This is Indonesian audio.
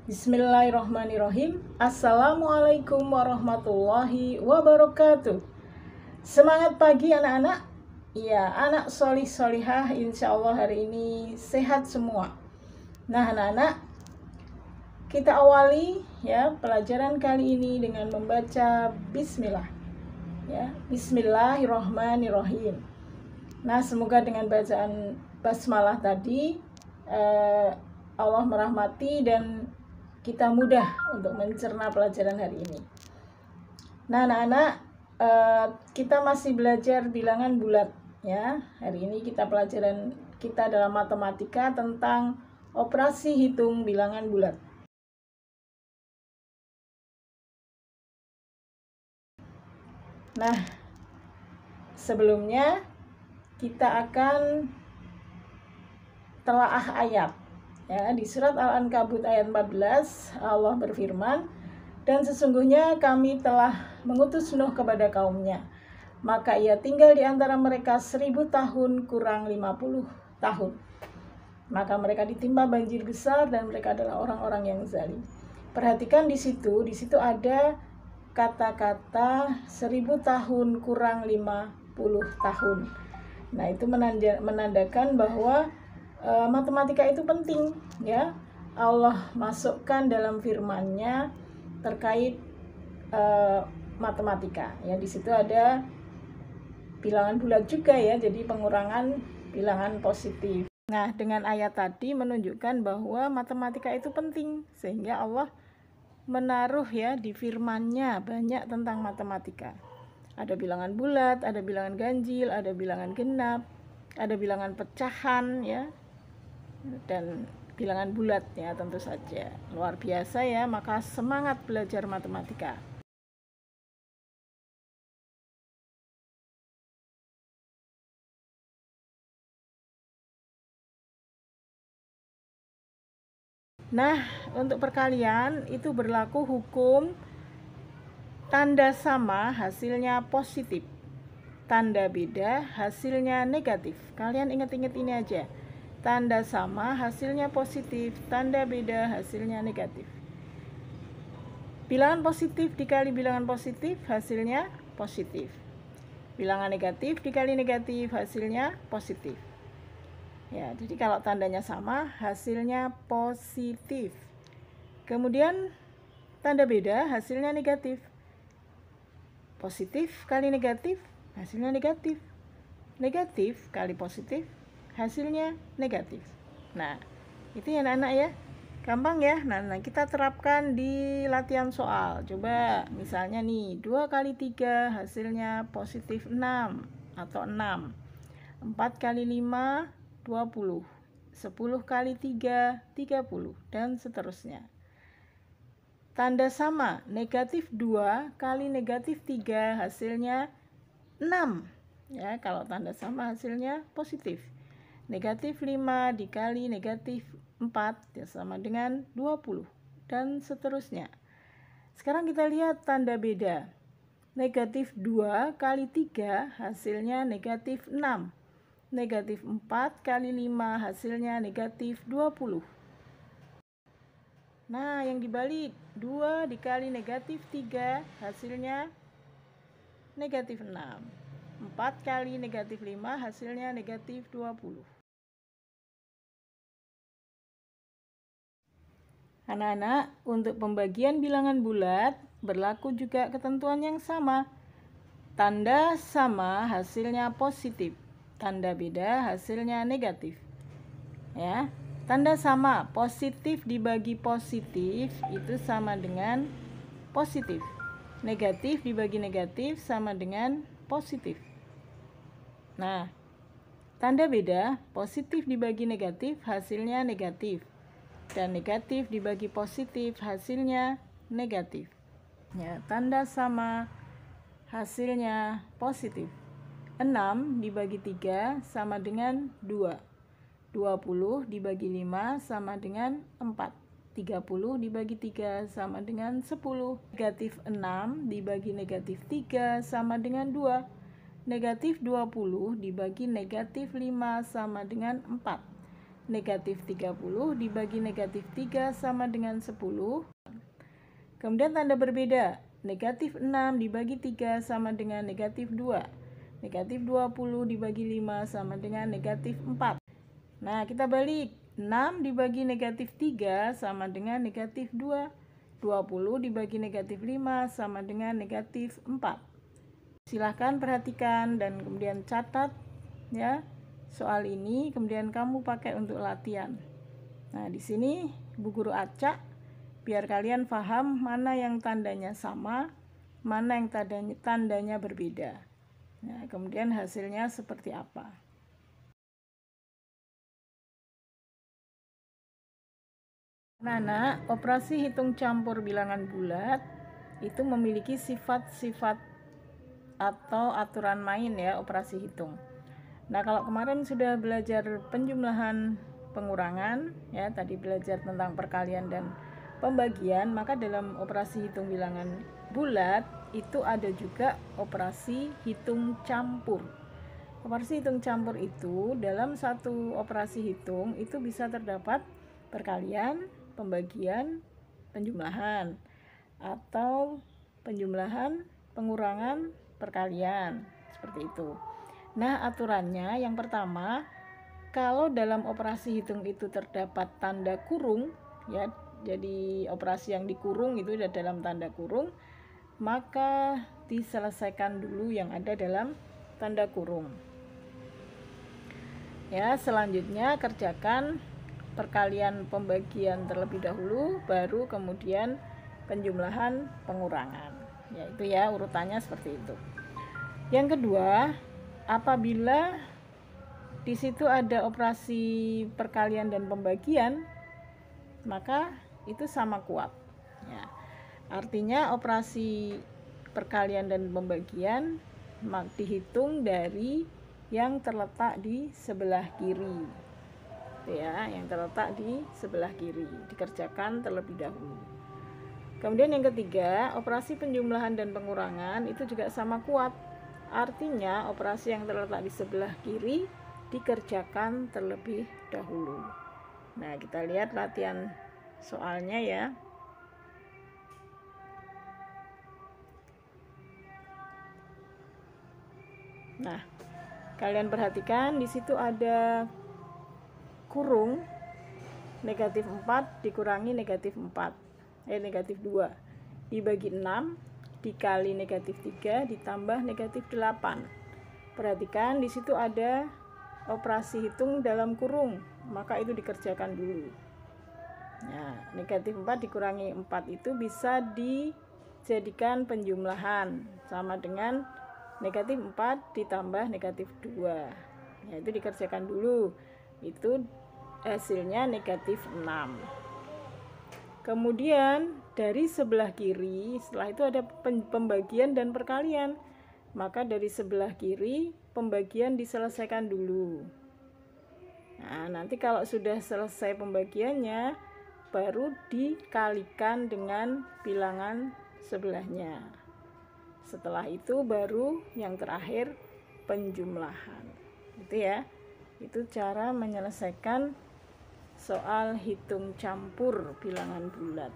Bismillahirrahmanirrahim. Assalamualaikum warahmatullahi wabarakatuh. Semangat pagi anak-anak. Ya, anak solih solihah, insya Allah hari ini sehat semua. Nah anak-anak, kita awali ya pelajaran kali ini dengan membaca Bismillah. Ya, Bismillahirrahmanirrahim. Nah, semoga dengan bacaan basmalah tadi Allah merahmati dan kita mudah untuk mencerna pelajaran hari ini. Nah, anak-anak, kita masih belajar bilangan bulat ya. Hari ini pelajaran kita dalam matematika tentang operasi hitung bilangan bulat. Nah, sebelumnya kita akan telaah ayat. Ya, di surat Al-Ankabut ayat 14 Allah berfirman, "Dan sesungguhnya kami telah mengutus Nuh kepada kaumnya, maka ia tinggal di antara mereka 1000 tahun kurang 50 tahun. Maka mereka ditimpa banjir besar dan mereka adalah orang-orang yang zalim." Perhatikan di situ ada kata-kata 1000 tahun kurang 50 tahun. Nah, itu menandakan bahwa matematika itu penting ya. Allah masukkan dalam firman-Nya terkait matematika ya. Di situ ada bilangan bulat juga ya, jadi pengurangan bilangan positif. Nah, dengan ayat tadi menunjukkan bahwa matematika itu penting, sehingga Allah menaruh ya di firman-Nya banyak tentang matematika. Ada bilangan bulat, ada bilangan ganjil, ada bilangan genap, ada bilangan pecahan ya, dan bilangan bulat ya, tentu saja. Luar biasa ya, maka semangat belajar matematika. Nah, untuk perkalian itu berlaku hukum tanda sama hasilnya positif, tanda beda hasilnya negatif. Kalian ingat-ingat ini aja. Tanda sama hasilnya positif, tanda beda hasilnya negatif. Bilangan positif dikali bilangan positif hasilnya positif. Bilangan negatif dikali negatif hasilnya positif. Ya, jadi kalau tandanya sama hasilnya positif. Kemudian tanda beda hasilnya negatif. Positif kali negatif hasilnya negatif. Negatif kali positif hasilnya negatif. Nah, itu ya anak-anak ya. Gampang ya. Nah, kita terapkan di latihan soal. Coba misalnya nih, 2 kali 3 hasilnya positif 6 atau 6. 4 kali 5 20, 10 kali 3 30, dan seterusnya. Tanda sama negatif 2 kali negatif 3 hasilnya 6 ya, kalau tanda sama hasilnya positif. Negatif 5 dikali negatif 4 ya sama dengan 20, dan seterusnya. Sekarang kita lihat tanda beda. Negatif 2 kali 3 hasilnya negatif 6. Negatif 4 kali 5 hasilnya negatif 20. Nah, yang dibalik, 2 dikali negatif 3 hasilnya negatif 6. 4 kali negatif 5 hasilnya negatif 20. Anak-anak, untuk pembagian bilangan bulat berlaku juga ketentuan yang sama. Tanda sama hasilnya positif, tanda beda hasilnya negatif. Ya, tanda sama positif dibagi positif itu sama dengan positif. Negatif dibagi negatif sama dengan positif. Nah, tanda beda positif dibagi negatif hasilnya negatif, dan negatif dibagi positif hasilnya negatif. Ya, tanda sama hasilnya positif. 6 dibagi 3 sama dengan 2. 20 dibagi 5 sama dengan 4. 30 dibagi 3 sama dengan 10. Negatif 6 dibagi negatif 3 sama dengan 2. Negatif 20 dibagi negatif 5 sama dengan 4. negatif 30 dibagi negatif 3 sama dengan 10. Kemudian tanda berbeda, negatif 6 dibagi 3 sama dengan negatif 2. Negatif 20 dibagi 5 sama dengan negatif 4. Nah, kita balik. 6 dibagi negatif 3 sama dengan negatif 2. 20 dibagi negatif 5 sama dengan negatif 4. Silahkan perhatikan dan kemudian catat ya soal ini, kemudian kamu pakai untuk latihan. Nah, di sini Bu Guru acak biar kalian paham mana yang tandanya sama, mana yang tandanya berbeda. Nah, kemudian hasilnya seperti apa. Anak-anak, operasi hitung campur bilangan bulat itu memiliki sifat-sifat atau aturan main ya, operasi hitung. Nah, kalau kemarin sudah belajar penjumlahan pengurangan ya, tadi belajar tentang perkalian dan pembagian, maka dalam operasi hitung bilangan bulat itu ada juga operasi hitung campur. Operasi hitung campur itu dalam satu operasi hitung itu bisa terdapat perkalian, pembagian, penjumlahan, atau penjumlahan, pengurangan, perkalian, seperti itu. Nah, aturannya yang pertama, kalau dalam operasi hitung itu terdapat tanda kurung ya, jadi operasi yang dikurung itu dalam tanda kurung, maka diselesaikan dulu yang ada dalam tanda kurung. Ya, selanjutnya kerjakan perkalian pembagian terlebih dahulu, baru kemudian penjumlahan pengurangan. Ya, itu ya urutannya seperti itu. Yang kedua, apabila di situ ada operasi perkalian dan pembagian, maka itu sama kuat. Ya. Artinya operasi perkalian dan pembagian dihitung dari yang terletak di sebelah kiri. Ya, yang terletak di sebelah kiri dikerjakan terlebih dahulu. Kemudian yang ketiga, operasi penjumlahan dan pengurangan itu juga sama kuat. Artinya operasi yang terletak di sebelah kiri dikerjakan terlebih dahulu. Nah, kita lihat latihan soalnya ya. Nah, kalian perhatikan di situ ada kurung negatif 4 dikurangi negatif 4, negatif 2 dibagi 6 dikali negatif 3 ditambah negatif 8. Perhatikan di situ ada operasi hitung dalam kurung, maka itu dikerjakan dulu. Nah, negatif 4 dikurangi 4 itu bisa dijadikan penjumlahan sama dengan negatif 4 ditambah negatif 2. Ya, itu dikerjakan dulu. Itu hasilnya negatif 6. Kemudian dari sebelah kiri, setelah itu ada pembagian dan perkalian. Maka dari sebelah kiri pembagian diselesaikan dulu. Nah, nanti kalau sudah selesai pembagiannya, baru dikalikan dengan bilangan sebelahnya. Setelah itu baru yang terakhir penjumlahan. Itu ya. Itu cara menyelesaikan soal hitung campur bilangan bulat.